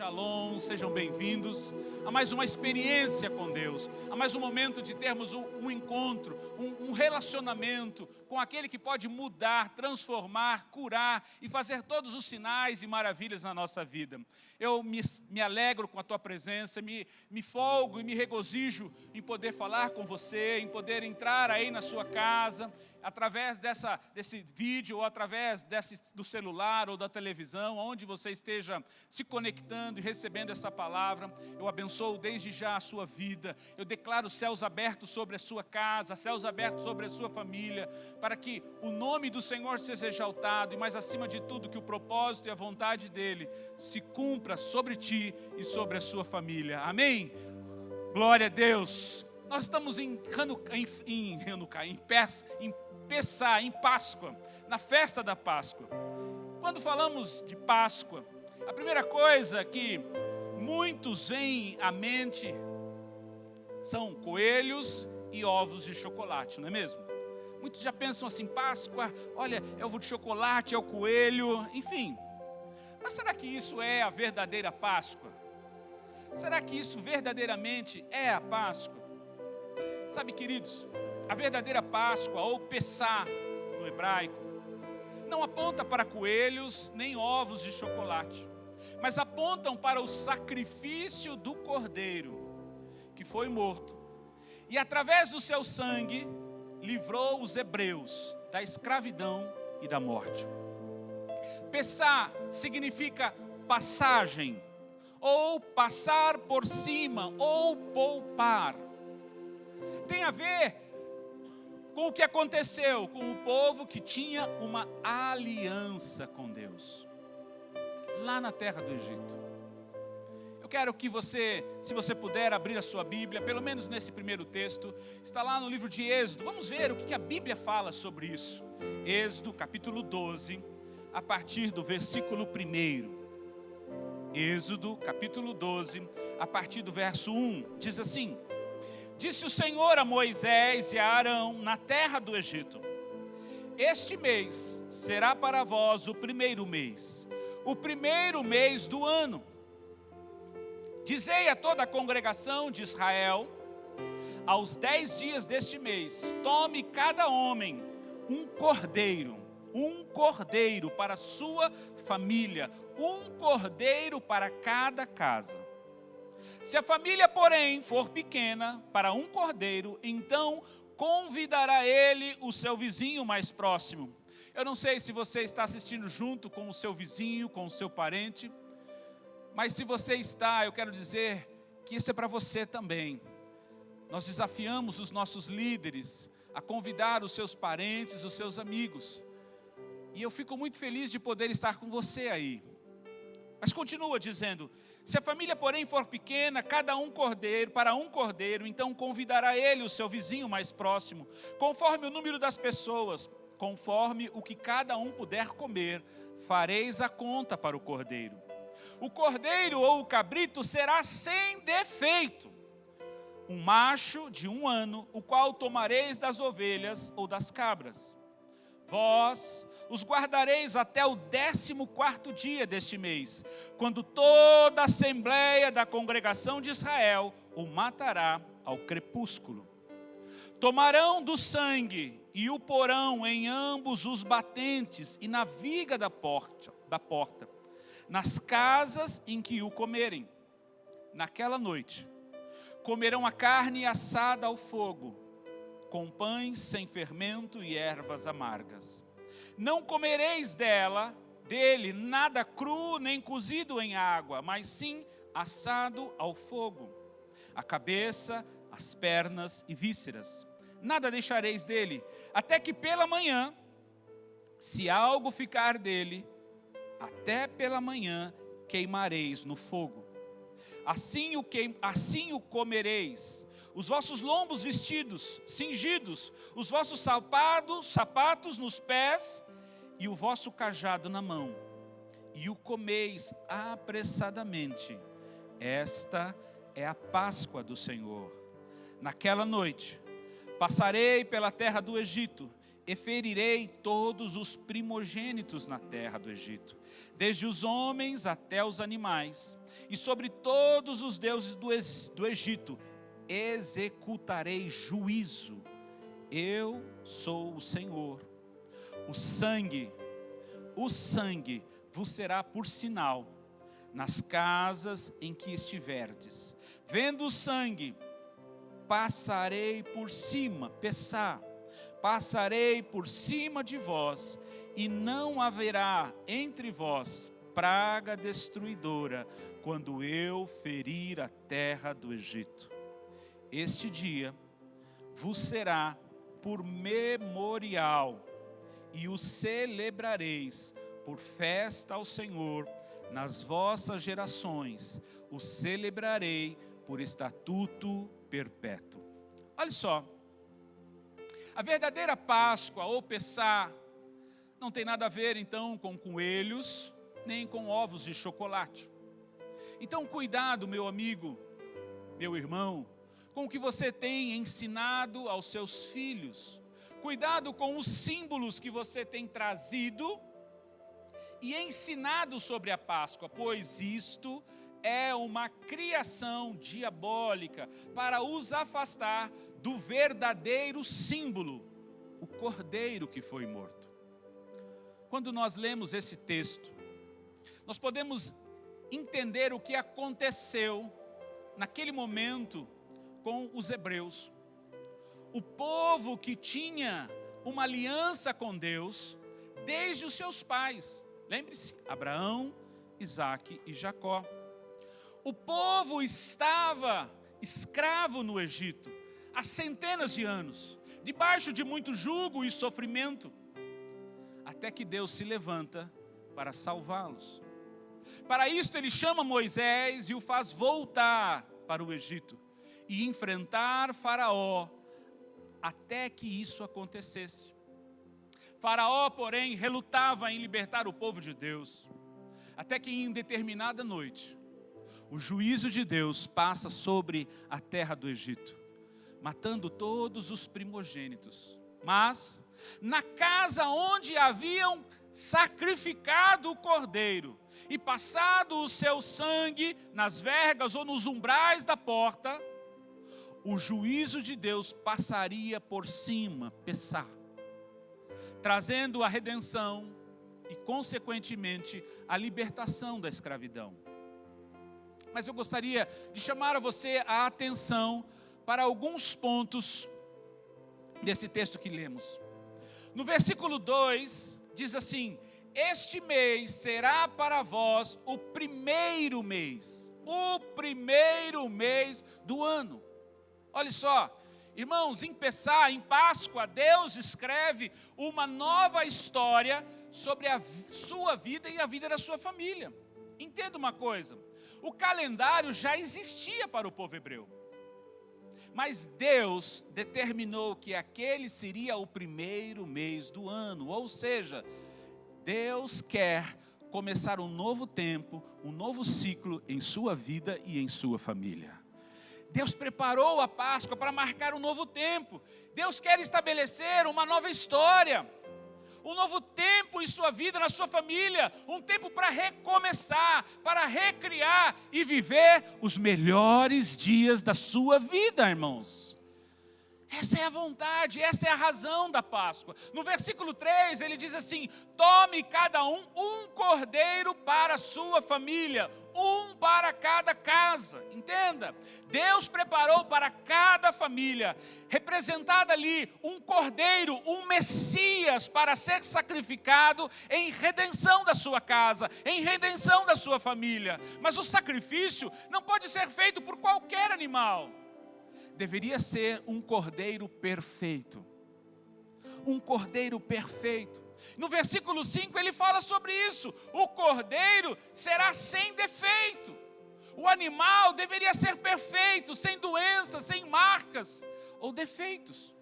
Shalom, sejam bem-vindos a mais uma experiência com Deus, a mais um momento de termos um encontro, um relacionamento com aquele que pode mudar, transformar, curar e fazer todos os sinais e maravilhas na nossa vida. Eu me alegro com a tua presença, me folgo e me regozijo em poder falar com você, em poder entrar aí na sua casa, através desse vídeo, ou através do celular ou da televisão, onde você esteja se conectando e recebendo essa palavra. Eu abençoo desde já a sua vida. Eu declaro céus abertos sobre a sua casa, céus abertos sobre a sua família, para que o nome do Senhor seja exaltado e, mais acima de tudo, que o propósito e a vontade dEle se cumpra sobre ti e sobre a sua família. Amém? Glória a Deus. Nós estamos em Pessah, em Páscoa, na festa da Páscoa. Quando falamos de Páscoa, a primeira coisa que muitos vêm à mente são coelhos e ovos de chocolate, não é mesmo? Muitos já pensam assim, Páscoa, olha, é ovo de chocolate, é o coelho, enfim. Mas será que isso é a verdadeira Páscoa? Será que isso verdadeiramente é a Páscoa? Sabe, queridos, a verdadeira Páscoa, ou Pessah no hebraico, não aponta para coelhos nem ovos de chocolate, mas apontam para o sacrifício do Cordeiro, que foi morto, e através do seu sangue, livrou os hebreus da escravidão e da morte. Pessah significa passagem, ou passar por cima, ou poupar. Tem a ver com o que aconteceu com o povo que tinha uma aliança com Deus, lá na terra do Egito. Eu quero que você, se você puder abrir a sua Bíblia, pelo menos nesse primeiro texto, está lá no livro de Êxodo. Vamos ver o que a Bíblia fala sobre isso. Êxodo capítulo 12, a partir do versículo 1. Êxodo capítulo 12, a partir do verso 1, diz assim: Disse o Senhor a Moisés e a Arão na terra do Egito: Este mês será para vós o primeiro mês do ano. Dizei a toda a congregação de Israel: aos 10 dias deste mês, tome cada homem um cordeiro para sua família, um cordeiro para cada casa. Se a família, porém, for pequena para um cordeiro, então convidará ele o seu vizinho mais próximo. Eu não sei se você está assistindo junto com o seu vizinho, com o seu parente, mas se você está, eu quero dizer que isso é para você também. Nós desafiamos os nossos líderes a convidar os seus parentes, os seus amigos. E eu fico muito feliz de poder estar com você aí. Mas continua dizendo: se a família, porém, for pequena, cada um cordeiro, então convidará ele o seu vizinho mais próximo, conforme o número das pessoas, conforme o que cada um puder comer, fareis a conta para o cordeiro. O cordeiro ou o cabrito será sem defeito, um macho de 1 ano, o qual tomareis das ovelhas ou das cabras. Vós os guardareis até o 14º dia deste mês, quando toda a assembleia da congregação de Israel o matará ao crepúsculo. Tomarão do sangue e o porão em ambos os batentes e na viga da porta, nas casas em que o comerem. Naquela noite, comerão a carne assada ao fogo, com pães sem fermento e ervas amargas. Não comereis dele nada cru nem cozido em água, mas sim assado ao fogo, a cabeça, as pernas e vísceras. Nada deixareis dele, até que pela manhã, se algo ficar dele, até pela manhã queimareis no fogo. Assim o comereis. Os vossos lombos vestidos, cingidos, os vossos sapatos nos pés e o vosso cajado na mão. E o comeis apressadamente. Esta é a Páscoa do Senhor. Naquela noite, passarei pela terra do Egito E ferirei todos os primogênitos na terra do Egito, desde os homens até os animais, e sobre todos os deuses do Egito executarei juízo. Eu sou o Senhor. O sangue vos será por sinal nas casas em que estiverdes. Vendo o sangue, passarei por cima de vós, e não haverá entre vós praga destruidora, quando eu ferir a terra do Egito. Este dia vos será por memorial, e o celebrareis por festa ao Senhor nas vossas gerações. O celebrarei por estatuto perpétuo. Olha só, a verdadeira Páscoa ou Pessá não tem nada a ver então com coelhos, nem com ovos de chocolate. Então cuidado, meu amigo, meu irmão, com o que você tem ensinado aos seus filhos. Cuidado com os símbolos que você tem trazido e ensinado sobre a Páscoa, pois isto é uma criação diabólica para os afastar do verdadeiro símbolo, o cordeiro que foi morto. Quando nós lemos esse texto, nós podemos entender o que aconteceu naquele momento com os hebreus. O povo que tinha uma aliança com Deus desde os seus pais. Lembre-se, Abraão, Isaque e Jacó. O povo estava escravo no Egito há centenas de anos, debaixo de muito jugo e sofrimento, até que Deus se levanta para salvá-los. Para isto ele chama Moisés e o faz voltar para o Egito e enfrentar Faraó, até que isso acontecesse. Faraó, porém, relutava em libertar o povo de Deus, até que em determinada noite, o juízo de Deus passa sobre a terra do Egito, matando todos os primogênitos. Mas, na casa onde haviam sacrificado o cordeiro, e passado o seu sangue nas vergas ou nos umbrais da porta, o juízo de Deus passaria por cima, Pessá, trazendo a redenção e, consequentemente, a libertação da escravidão. Mas eu gostaria de chamar a você a atenção para alguns pontos desse texto que lemos. No versículo 2, diz assim: este mês será para vós o primeiro mês do ano. Olha só, irmãos, em Pessá, em Páscoa, Deus escreve uma nova história sobre a sua vida e a vida da sua família. Entenda uma coisa, o calendário já existia para o povo hebreu, mas Deus determinou que aquele seria o primeiro mês do ano, ou seja, Deus quer começar um novo tempo, um novo ciclo em sua vida e em sua família. Deus preparou a Páscoa para marcar um novo tempo. Deus quer estabelecer uma nova história, um novo tempo em sua vida, na sua família, um tempo para recomeçar, para recriar e viver os melhores dias da sua vida, irmãos. Essa é a vontade, essa é a razão da Páscoa. No versículo 3 ele diz assim: tome cada um cordeiro para a sua família, um para cada casa. Entenda, Deus preparou para cada família, representada ali, um cordeiro, um Messias para ser sacrificado em redenção da sua casa, em redenção da sua família. Mas o sacrifício não pode ser feito por qualquer animal. Deveria ser um cordeiro perfeito. Um cordeiro perfeito. No versículo 5 ele fala sobre isso. O cordeiro será sem defeito. O animal deveria ser perfeito, sem doenças, sem marcas ou defeitos.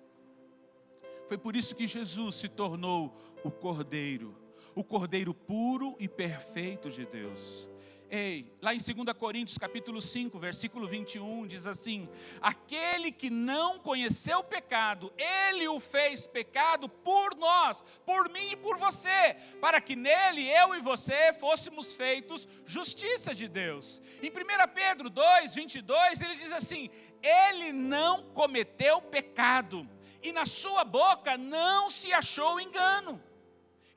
Foi por isso que Jesus se tornou o cordeiro puro e perfeito de Deus. Lá em 2 Coríntios capítulo 5, versículo 21, diz assim: aquele que não conheceu o pecado, ele o fez pecado por nós, por mim e por você, para que nele, eu e você, fôssemos feitos justiça de Deus. Em 1 Pedro 2, 22, ele diz assim: ele não cometeu pecado, e na sua boca não se achou engano.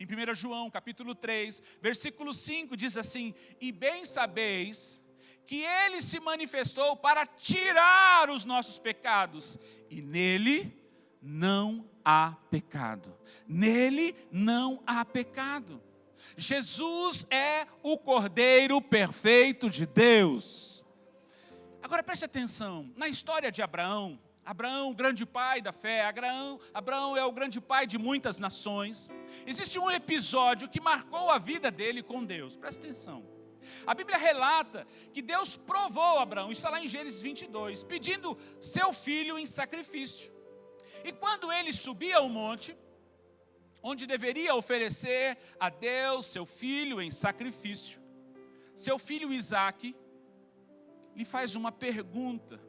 Em 1 João, capítulo 3, versículo 5, diz assim: e bem sabeis que ele se manifestou para tirar os nossos pecados, e nele não há pecado. Nele não há pecado. Jesus é o Cordeiro perfeito de Deus. Agora preste atenção, na história de Abraão, o grande pai da fé, Abraão é o grande pai de muitas nações. Existe um episódio que marcou a vida dele com Deus, presta atenção. A Bíblia relata que Deus provou Abraão, está lá em Gênesis 22, pedindo seu filho em sacrifício. E quando ele subia ao monte, onde deveria oferecer a Deus seu filho em sacrifício, seu filho Isaque lhe faz uma pergunta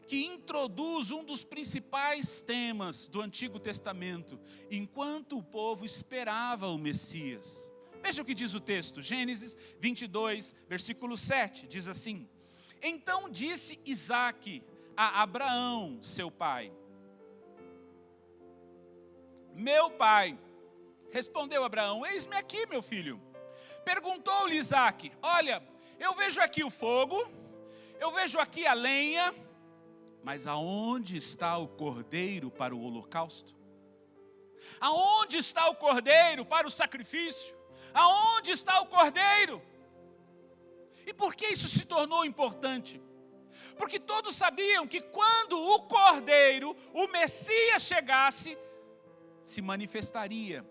que introduz um dos principais temas do Antigo Testamento, enquanto o povo esperava o Messias. Veja o que diz o texto, Gênesis 22, versículo 7, diz assim: então disse Isaque a Abraão, seu pai: meu pai. Respondeu Abraão: eis-me aqui, meu filho. Perguntou-lhe Isaque: olha, eu vejo aqui o fogo, eu vejo aqui a lenha, mas aonde está o cordeiro para o holocausto? Aonde está o cordeiro para o sacrifício? Aonde está o cordeiro? E por que isso se tornou importante? Porque todos sabiam que quando o cordeiro, o Messias chegasse, se manifestaria,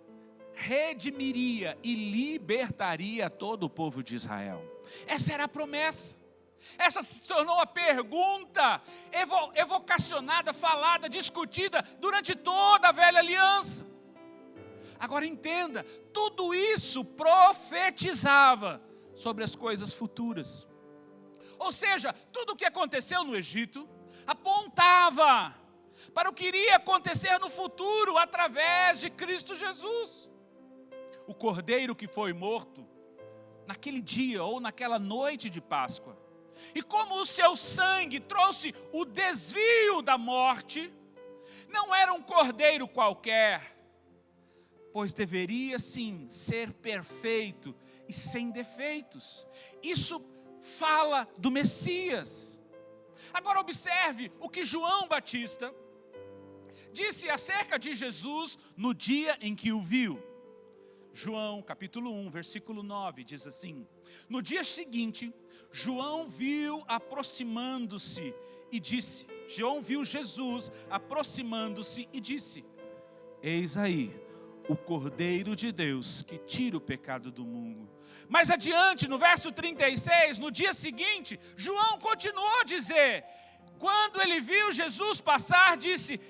redimiria e libertaria todo o povo de Israel. Essa era a promessa. Essa se tornou a pergunta evocacionada, falada, discutida durante toda a velha aliança. Agora entenda, tudo isso profetizava sobre as coisas futuras. Ou seja, tudo o que aconteceu no Egito apontava para o que iria acontecer no futuro através de Cristo Jesus. O cordeiro que foi morto naquele dia ou naquela noite de Páscoa, e como o seu sangue trouxe o desvio da morte, não era um cordeiro qualquer, pois deveria sim ser perfeito e sem defeitos. Isso fala do Messias. Agora observe o que João Batista disse acerca de Jesus no dia em que o viu. João capítulo 1, versículo 9, diz assim: no dia seguinte, João viu aproximando-se e disse, João viu Jesus aproximando-se e disse: eis aí o Cordeiro de Deus que tira o pecado do mundo. Mais adiante, no verso 36, no dia seguinte, João continuou a dizer, quando ele viu Jesus passar, disse: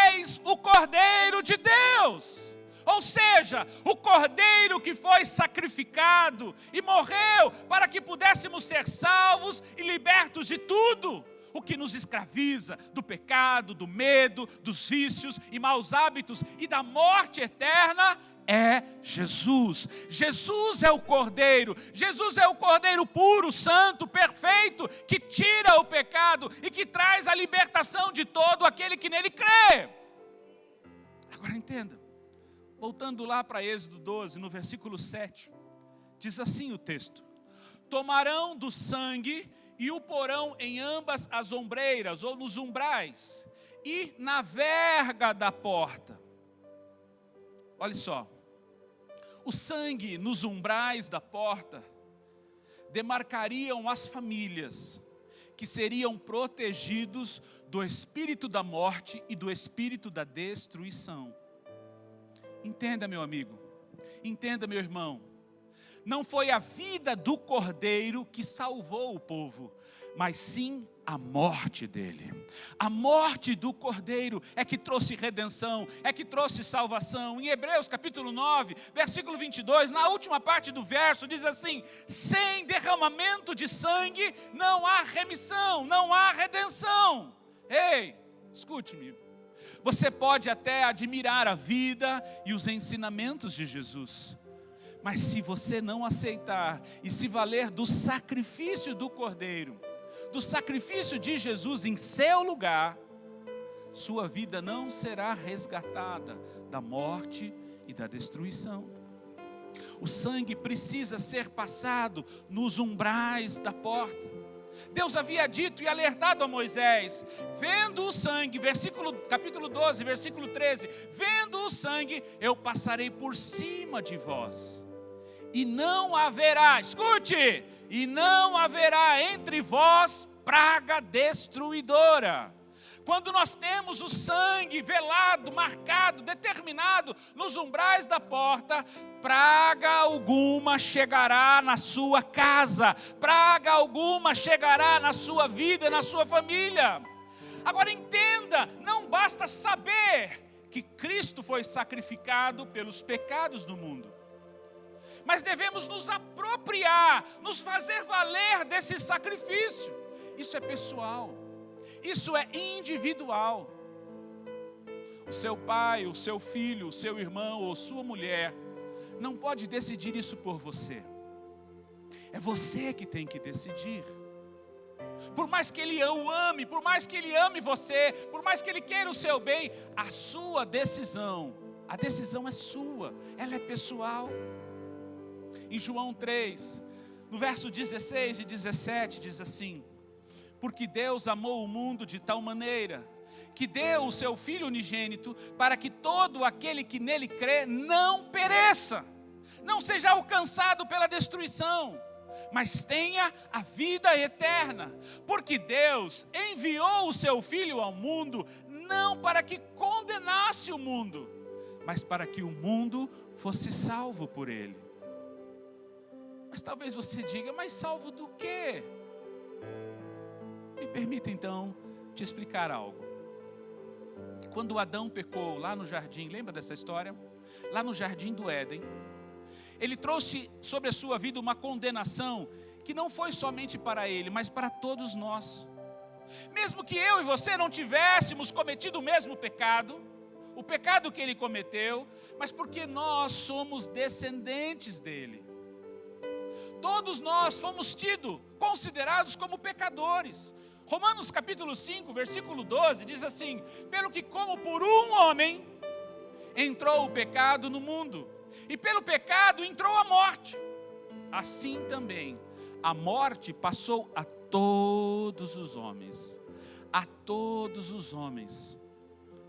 eis o Cordeiro de Deus. Ou seja, o cordeiro que foi sacrificado e morreu para que pudéssemos ser salvos e libertos de tudo o que nos escraviza, do pecado, do medo, dos vícios e maus hábitos e da morte eterna, é Jesus. Jesus é o cordeiro. Jesus é o cordeiro puro, santo, perfeito, que tira o pecado e que traz a libertação de todo aquele que nele crê. Agora entenda. Voltando lá para Êxodo 12, no versículo 7, diz assim o texto: tomarão do sangue e o porão em ambas as ombreiras, ou nos umbrais, e na verga da porta. Olha só, o sangue nos umbrais da porta demarcariam as famílias que seriam protegidos do espírito da morte e do espírito da destruição. Entenda, meu amigo, entenda, meu irmão, Não foi a vida do Cordeiro que salvou o povo, mas sim a morte dele. A morte do Cordeiro é que trouxe redenção, é que trouxe salvação. Em Hebreus capítulo 9, versículo 22, na última parte do verso, diz assim: sem derramamento de sangue não há remissão, não há redenção. Ei, escute-me. Você pode até admirar a vida e os ensinamentos de Jesus, mas se você não aceitar e se valer do sacrifício do Cordeiro, do sacrifício de Jesus em seu lugar, sua vida não será resgatada da morte e da destruição. O sangue precisa ser passado nos umbrais da porta. Deus havia dito e alertado a Moisés: vendo o sangue, capítulo 12, versículo 13, vendo o sangue, eu passarei por cima de vós. E não haverá, escute, e não haverá entre vós praga destruidora. Quando nós temos o sangue velado, marcado, determinado nos umbrais da porta, praga alguma chegará na sua casa, praga alguma chegará na sua vida, na sua família. Agora entenda, não basta saber que Cristo foi sacrificado pelos pecados do mundo, mas devemos nos apropriar, nos fazer valer desse sacrifício. Isso é pessoal, isso é individual. O seu pai, o seu filho, o seu irmão ou sua mulher não pode decidir isso por você. É você que tem que decidir. Por mais que ele o ame, por mais que ele ame você, por mais que ele queira o seu bem, a sua decisão, a decisão é sua, ela é pessoal. Em João 3, no verso 16 e 17, diz assim: porque Deus amou o mundo de tal maneira, que deu o seu Filho unigênito, para que todo aquele que nele crê não pereça, não seja alcançado pela destruição, mas tenha a vida eterna. Porque Deus enviou o seu Filho ao mundo, não para que condenasse o mundo, mas para que o mundo fosse salvo por ele. Mas talvez você diga: mas salvo do quê? Me permita então te explicar algo. Quando Adão pecou lá no jardim, lembra dessa história? Lá no jardim do Éden, ele trouxe sobre a sua vida uma condenação que não foi somente para ele, mas para todos nós. Mesmo que eu e você não tivéssemos cometido o mesmo pecado, o pecado que ele cometeu, mas porque nós somos descendentes dele. Todos nós fomos considerados como pecadores. Romanos capítulo 5, versículo 12, diz assim: pelo que como por um homem entrou o pecado no mundo, e pelo pecado entrou a morte, assim também a morte passou a todos os homens,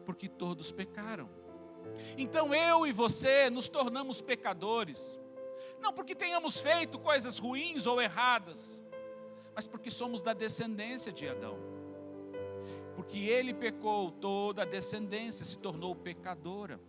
porque todos pecaram. Então eu e você nos tornamos pecadores, não porque tenhamos feito coisas ruins ou erradas, mas porque somos da descendência de Adão. Porque ele pecou, toda a descendência se tornou pecadora.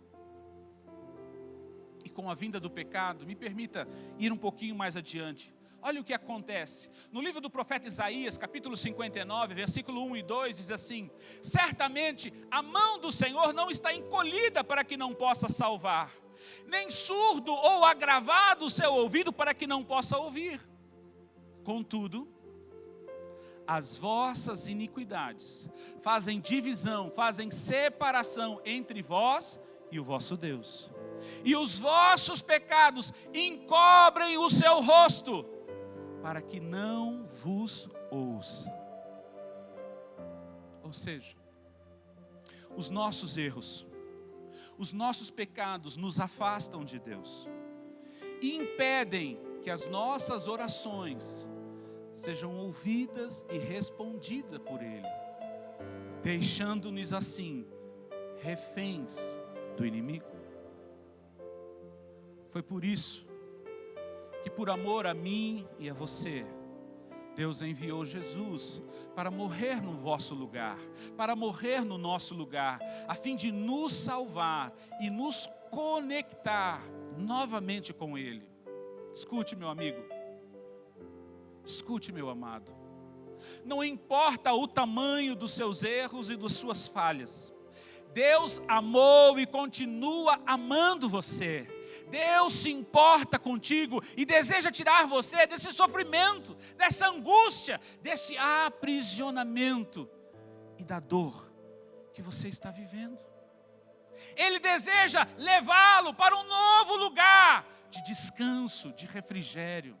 E com a vinda do pecado, me permita ir um pouquinho mais adiante. Olha o que acontece. No livro do profeta Isaías, capítulo 59, versículo 1 e 2, diz assim: certamente a mão do Senhor não está encolhida para que não possa salvar, nem surdo ou agravado o seu ouvido para que não possa ouvir. Contudo, as vossas iniquidades fazem divisão, fazem separação entre vós e o vosso Deus, e os vossos pecados encobrem o seu rosto, para que não vos ouça. Ou seja, os nossos erros, os nossos pecados nos afastam de Deus e impedem que as nossas orações sejam ouvidas e respondidas por Ele, deixando-nos assim reféns do inimigo. Foi por isso que, por amor a mim e a você, Deus enviou Jesus para morrer no vosso lugar, para morrer no nosso lugar, a fim de nos salvar e nos conectar novamente com Ele. Escute, meu amigo. Escute, meu amado. Não importa o tamanho dos seus erros e das suas falhas. Deus amou e continua amando você. Deus se importa contigo e deseja tirar você desse sofrimento, dessa angústia, desse aprisionamento e da dor que você está vivendo. Ele deseja levá-lo para um novo lugar de descanso, de refrigério.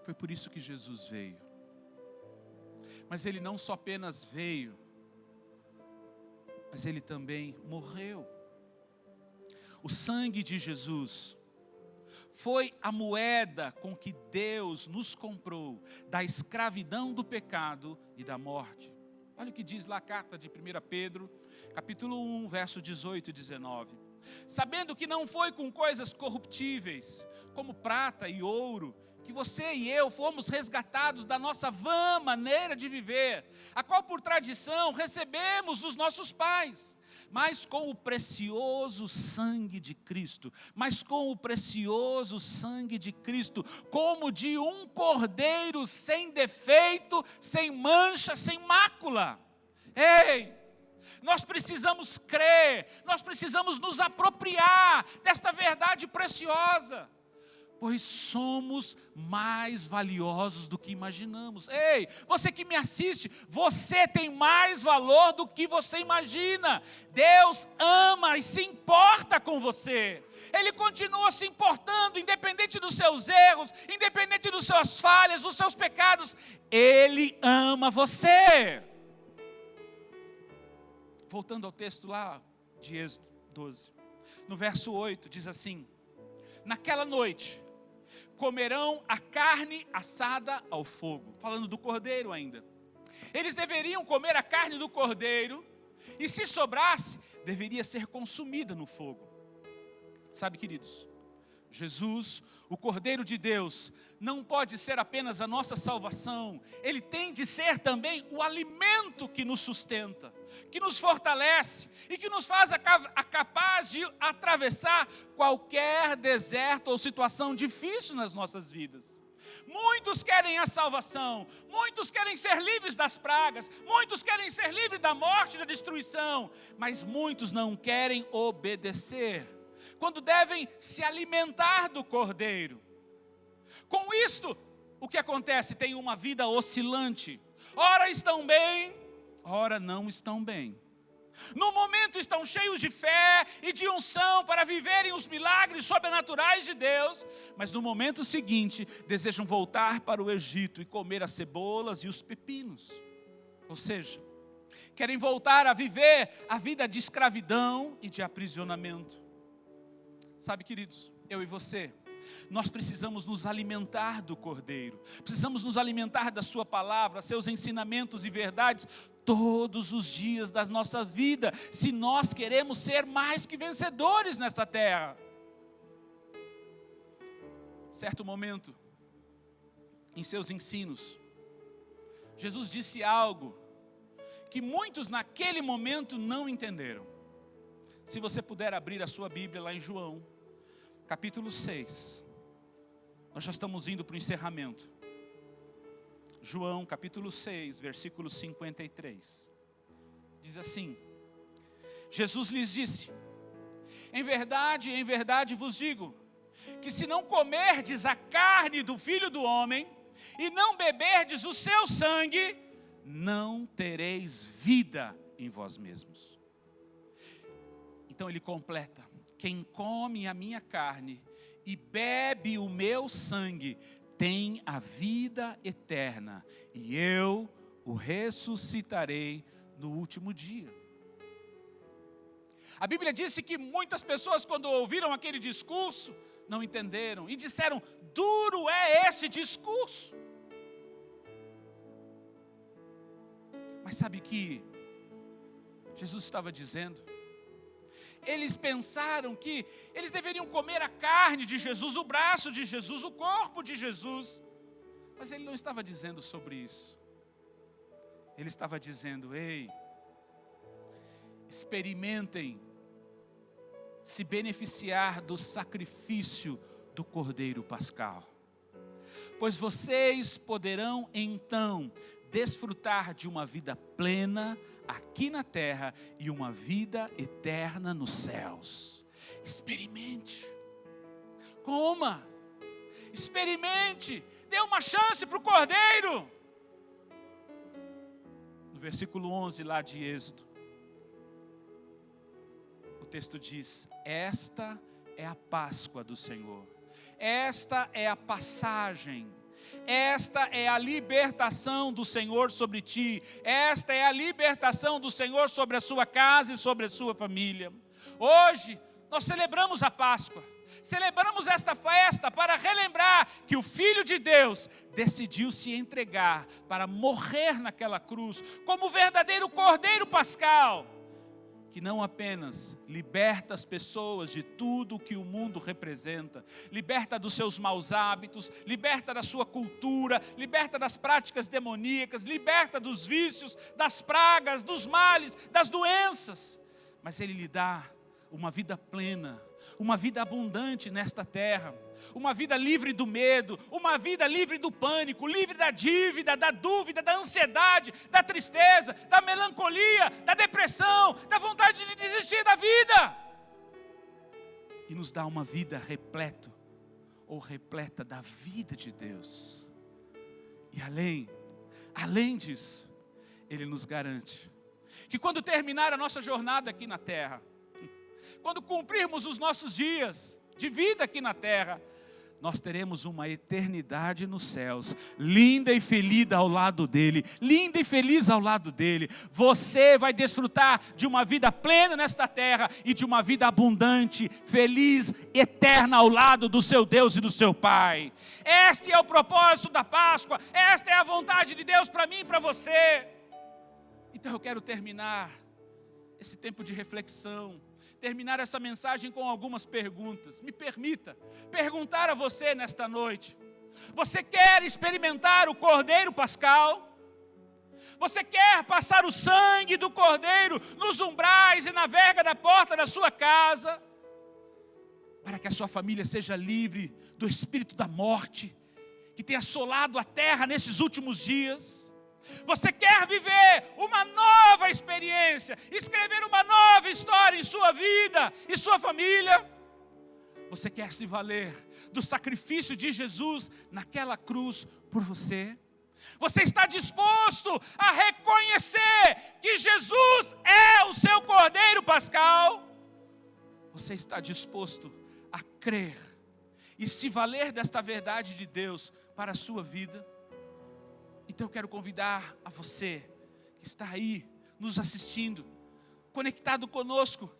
Foi por isso que Jesus veio. Mas Ele não só apenas veio, mas Ele também morreu. O sangue de Jesus foi a moeda com que Deus nos comprou da escravidão do pecado e da morte. Olha o que diz lá a carta de 1 Pedro, capítulo 1, verso 18 e 19. Sabendo que não foi com coisas corruptíveis, como prata e ouro, que você e eu fomos resgatados da nossa vã maneira de viver, a qual por tradição recebemos dos nossos pais, mas com o precioso sangue de Cristo, como de um cordeiro sem defeito, sem mancha, sem mácula. Ei! Nós precisamos crer, nós precisamos nos apropriar desta verdade preciosa, pois somos mais valiosos do que imaginamos. Ei, você que me assiste, você tem mais valor do que você imagina. Deus ama e se importa com você. Ele continua se importando, independente dos seus erros, independente das suas falhas, dos seus pecados. Ele ama você. Voltando ao texto lá de Êxodo 12, no verso 8, diz assim: naquela noite comerão a carne assada ao fogo, falando do cordeiro ainda. Eles deveriam comer a carne do cordeiro, e se sobrasse, deveria ser consumida no fogo. Sabe, queridos, Jesus, o Cordeiro de Deus, não pode ser apenas a nossa salvação, Ele tem de ser também o alimento que nos sustenta, que nos fortalece e que nos faz capaz de atravessar qualquer deserto ou situação difícil nas nossas vidas. Muitos querem a salvação, muitos querem ser livres das pragas, muitos querem ser livres da morte e da destruição, mas muitos não querem obedecer, quando devem se alimentar do cordeiro. Com isto, o que acontece? Tem uma vida oscilante. Ora estão bem, ora não estão bem. No momento estão cheios de fé e de unção para viverem os milagres sobrenaturais de Deus, mas no momento seguinte desejam voltar para o Egito e comer as cebolas e os pepinos. Ou seja, querem voltar a viver a vida de escravidão e de aprisionamento. Sabe, queridos, eu e você, nós precisamos nos alimentar do Cordeiro, precisamos nos alimentar da sua palavra, seus ensinamentos e verdades, todos os dias da nossa vida, se nós queremos ser mais que vencedores nesta terra. Certo momento, em seus ensinos, Jesus disse algo que muitos naquele momento não entenderam. Se você puder abrir a sua Bíblia lá em João, capítulo 6, nós já estamos indo para o encerramento. João capítulo 6, versículo 53, diz assim: Jesus lhes disse: em verdade vos digo, que se não comerdes a carne do Filho do Homem, e não beberdes o seu sangue, não tereis vida em vós mesmos. Então ele completa: quem come a minha carne e bebe o meu sangue, tem a vida eterna, e eu o ressuscitarei no último dia. A Bíblia disse que muitas pessoas, quando ouviram aquele discurso, não entenderam e disseram: duro é esse discurso. Mas sabe que Jesus estava dizendo? Eles pensaram que eles deveriam comer a carne de Jesus, o braço de Jesus, o corpo de Jesus. Mas ele não estava dizendo sobre isso. Ele estava dizendo: ei, experimentem se beneficiar do sacrifício do Cordeiro Pascal. Pois vocês poderão então desfrutar de uma vida plena aqui na terra e uma vida eterna nos céus. Experimente, coma, experimente, dê uma chance para o Cordeiro. No versículo 11 lá de Êxodo, o texto diz: esta é a Páscoa do Senhor, esta é a passagem, esta é a libertação do Senhor sobre ti, esta é a libertação do Senhor sobre a sua casa e sobre a sua família. Hoje nós celebramos a Páscoa, celebramos esta festa para relembrar que o Filho de Deus decidiu se entregar para morrer naquela cruz, como o verdadeiro Cordeiro Pascal, que não apenas liberta as pessoas de tudo o que o mundo representa, liberta dos seus maus hábitos, liberta da sua cultura, liberta das práticas demoníacas, liberta dos vícios, das pragas, dos males, das doenças, mas Ele lhe dá uma vida plena, uma vida abundante nesta terra, uma vida livre do medo, uma vida livre do pânico, livre da dívida, da dúvida, da ansiedade, da tristeza, da melancolia, da depressão, da vontade de desistir da vida. E nos dá uma vida repleta da vida de Deus. E além disso, Ele nos garante que quando terminar a nossa jornada aqui na terra, quando cumprirmos os nossos dias de vida aqui na terra, nós teremos uma eternidade nos céus, linda e feliz ao lado dele, linda e feliz ao lado dele. Você vai desfrutar de uma vida plena nesta terra e de uma vida abundante, feliz, eterna ao lado do seu Deus e do seu Pai. Este é o propósito da Páscoa, esta é a vontade de Deus para mim e para você. Então eu quero terminar esse tempo de reflexão, terminar essa mensagem com algumas perguntas. Me permita perguntar a você nesta noite: você quer experimentar o Cordeiro Pascal? Você quer passar o sangue do Cordeiro nos umbrais e na verga da porta da sua casa, para que a sua família seja livre do espírito da morte que tem assolado a terra nesses últimos dias? Você quer viver uma nova experiência, escrever uma nova história em sua vida e sua família? Você quer se valer do sacrifício de Jesus naquela cruz por você? Você está disposto a reconhecer que Jesus é o seu Cordeiro Pascal? Você está disposto a crer e se valer desta verdade de Deus para a sua vida? Então eu quero convidar a você que está aí nos assistindo, conectado conosco,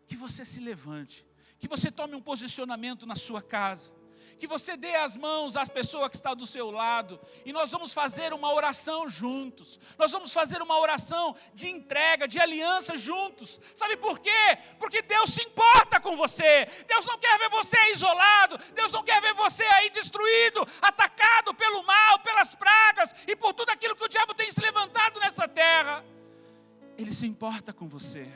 que você se levante, que você tome um posicionamento na sua casa, que você dê as mãos à pessoa que está do seu lado, e nós vamos fazer uma oração juntos, nós vamos fazer uma oração de entrega, de aliança juntos. Sabe por quê? Porque Deus se importa com você, Deus não quer ver você isolado, Deus não quer ver você aí destruído, atacado pelo mal, pelas pragas, e por tudo aquilo que o diabo tem se levantado nessa terra. Ele se importa com você.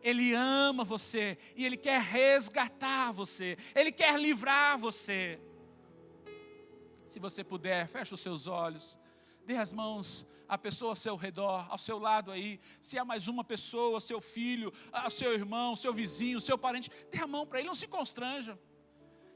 Ele ama você e Ele quer resgatar você, Ele quer livrar você. Se você puder, feche os seus olhos, dê as mãos à pessoa ao seu redor, ao seu lado aí. Se há mais uma pessoa, seu filho, seu irmão, seu vizinho, seu parente, dê a mão para ele, não se constranja.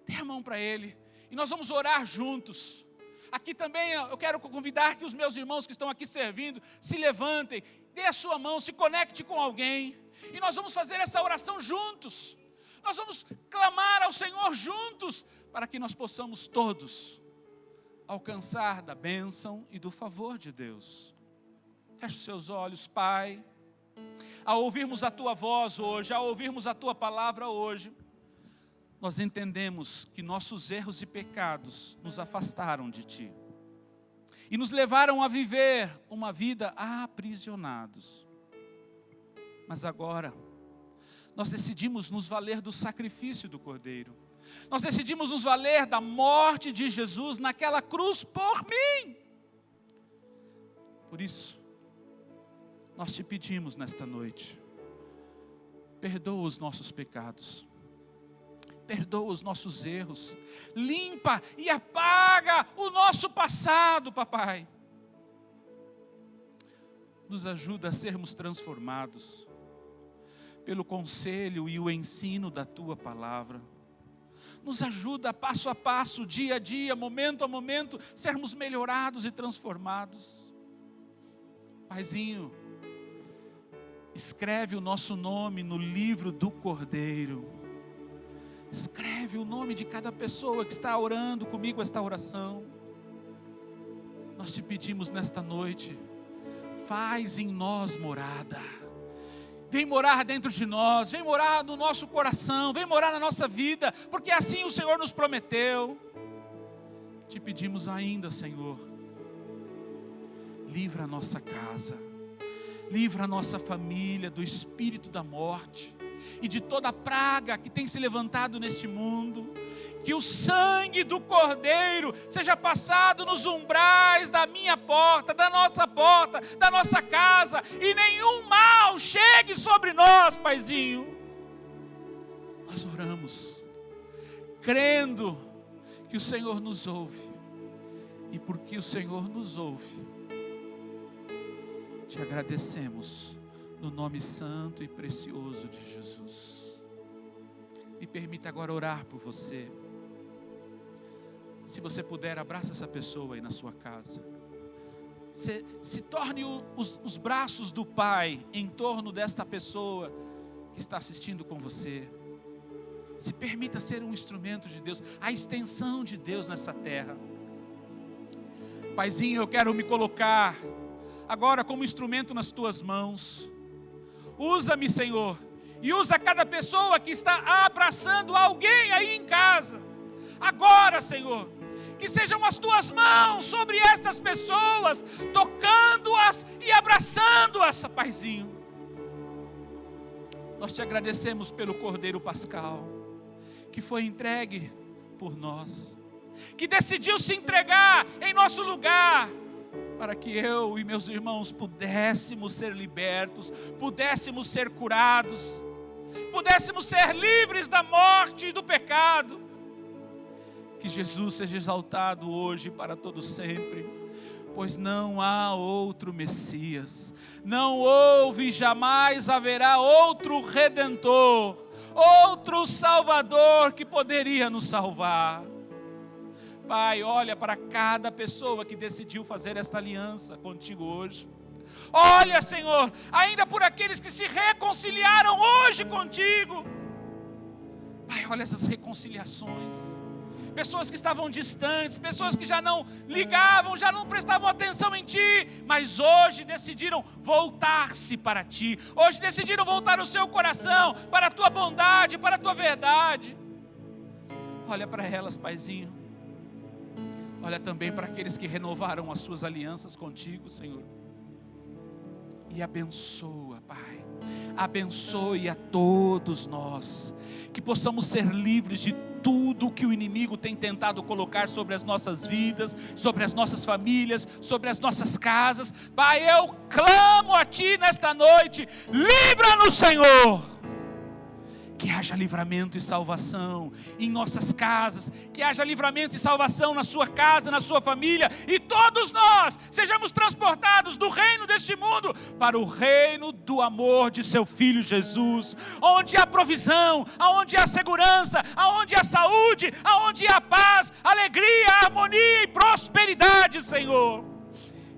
Dê a mão para ele e nós vamos orar juntos. Aqui também eu quero convidar que os meus irmãos que estão aqui servindo se levantem, dê a sua mão, se conecte com alguém. E nós vamos fazer essa oração juntos. Nós vamos clamar ao Senhor juntos, para que nós possamos todos alcançar da bênção e do favor de Deus. Feche os seus olhos, Pai. Ao ouvirmos a Tua voz hoje, ao ouvirmos a Tua palavra hoje, nós entendemos que nossos erros e pecados nos afastaram de Ti e nos levaram a viver uma vida aprisionados. Mas agora, nós decidimos nos valer do sacrifício do Cordeiro. Nós decidimos nos valer da morte de Jesus naquela cruz por mim. Por isso, nós te pedimos nesta noite, perdoa os nossos pecados, perdoa os nossos erros, limpa e apaga o nosso passado, papai. Nos ajuda a sermos transformados pelo conselho e o ensino da Tua palavra. Nos ajuda passo a passo, dia a dia, momento a momento, sermos melhorados e transformados. Paizinho, escreve o nosso nome no livro do Cordeiro. Escreve o nome de cada pessoa que está orando comigo esta oração. Nós te pedimos nesta noite, faz em nós morada. Vem morar dentro de nós, vem morar no nosso coração, vem morar na nossa vida, porque assim o Senhor nos prometeu. Te pedimos ainda, Senhor, livra a nossa casa, livra a nossa família do espírito da morte e de toda a praga que tem se levantado neste mundo. Que o sangue do Cordeiro seja passado nos umbrais da minha porta, da nossa casa, e nenhum mal chegue sobre nós, Paizinho. Nós oramos, crendo que o Senhor nos ouve, e porque o Senhor nos ouve, te agradecemos no nome santo e precioso de Jesus. Me permita agora orar por você. Se você puder, abraça essa pessoa aí na sua casa. Se torne os braços do Pai em torno desta pessoa que está assistindo com você. Se permita ser um instrumento de Deus, a extensão de Deus nessa terra. Paizinho, eu quero me colocar agora como instrumento nas tuas mãos. Usa-me, Senhor, e usa cada pessoa que está abraçando alguém aí em casa. Agora, Senhor, que sejam as tuas mãos sobre estas pessoas, tocando-as e abraçando-as, Paizinho. Nós te agradecemos pelo Cordeiro Pascal, que foi entregue por nós, que decidiu se entregar em nosso lugar, para que eu e meus irmãos pudéssemos ser libertos, pudéssemos ser curados, pudéssemos ser livres da morte e do pecado. Que Jesus seja exaltado hoje para todo sempre, pois não há outro Messias, não houve e jamais haverá outro Redentor, outro Salvador que poderia nos salvar. Pai, olha para cada pessoa que decidiu fazer esta aliança contigo hoje. Olha, Senhor, ainda por aqueles que se reconciliaram hoje contigo. Pai, olha essas reconciliações. Pessoas que estavam distantes, pessoas que já não ligavam, já não prestavam atenção em Ti, mas hoje decidiram voltar-se para Ti. Hoje decidiram voltar o seu coração para a Tua bondade, para a Tua verdade. Olha para elas, Paizinho. Olha também para aqueles que renovaram as suas alianças contigo, Senhor. E abençoa, Pai. Abençoe a todos nós, que possamos ser livres de tudo que o inimigo tem tentado colocar sobre as nossas vidas, sobre as nossas famílias, sobre as nossas casas. Pai, eu clamo a Ti nesta noite, livra-nos, Senhor. Que haja livramento e salvação em nossas casas, que haja livramento e salvação na sua casa, na sua família, e todos nós sejamos transportados do reino deste mundo para o reino do amor de seu Filho Jesus, onde há provisão, onde há segurança, onde há saúde, onde há paz, alegria, harmonia e prosperidade, Senhor.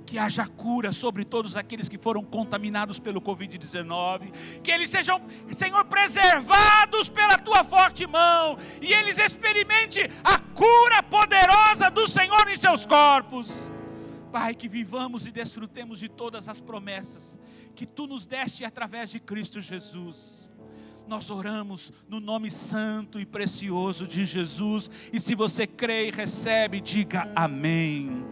Que haja cura sobre todos aqueles que foram contaminados pelo Covid-19, que eles sejam, Senhor, preservados pela Tua forte mão, e eles experimentem a cura poderosa do Senhor em seus corpos. Pai, que vivamos e desfrutemos de todas as promessas que Tu nos deste através de Cristo Jesus. Nós oramos no nome santo e precioso de Jesus, e se você crê e recebe, diga amém.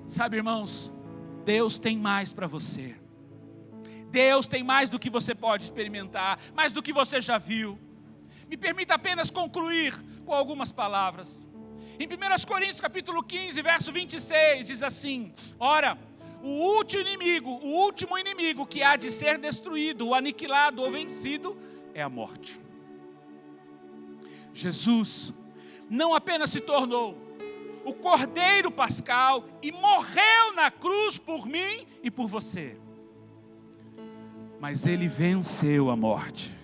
Sabe, irmãos, Deus tem mais para você. Deus tem mais do que você pode experimentar, mais do que você já viu. Me permita apenas concluir com algumas palavras. Em 1 Coríntios capítulo 15, verso 26, diz assim: ora, o último inimigo que há de ser destruído, ou aniquilado, ou vencido, é a morte. Jesus não apenas se tornou o Cordeiro Pascal e morreu na cruz por mim e por você, mas Ele venceu a morte,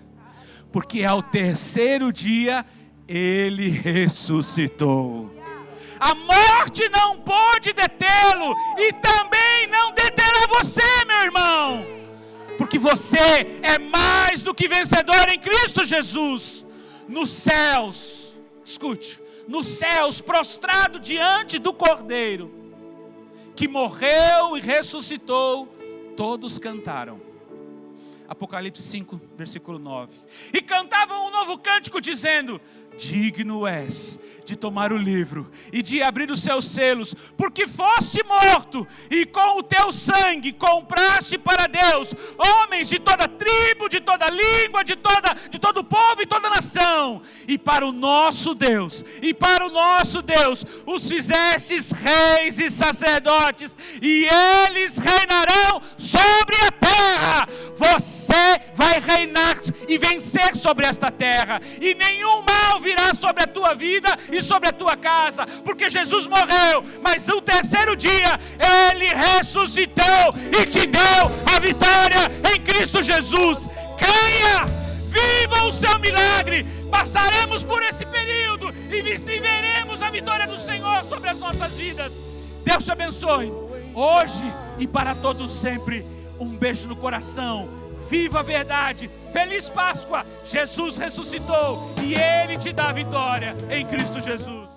porque ao terceiro dia Ele ressuscitou. A morte não pôde detê-lo e também não deterá você, meu irmão, porque você é mais do que vencedor em Cristo Jesus. Nos céus, escute, nos céus, prostrado diante do Cordeiro, que morreu e ressuscitou, todos cantaram. Apocalipse 5, versículo 9. E cantavam um novo cântico dizendo: digno és de tomar o livro e de abrir os seus selos, porque foste morto e com o teu sangue compraste para Deus homens de toda tribo, de toda língua, de todo povo e toda nação, e para o nosso Deus os fizestes reis e sacerdotes, e eles reinarão sobre a terra. Você vai reinar e vencer sobre esta terra, e nenhum mal virá sobre a tua vida e sobre a tua casa, porque Jesus morreu, mas o terceiro dia Ele ressuscitou e te deu a vitória em Cristo Jesus. Creia, viva o seu milagre. Passaremos por esse período e viveremos a vitória do Senhor sobre as nossas vidas. Deus te abençoe hoje e para todos sempre. Um beijo no coração. Viva a verdade. Feliz Páscoa. Jesus ressuscitou e Ele te dá a vitória em Cristo Jesus.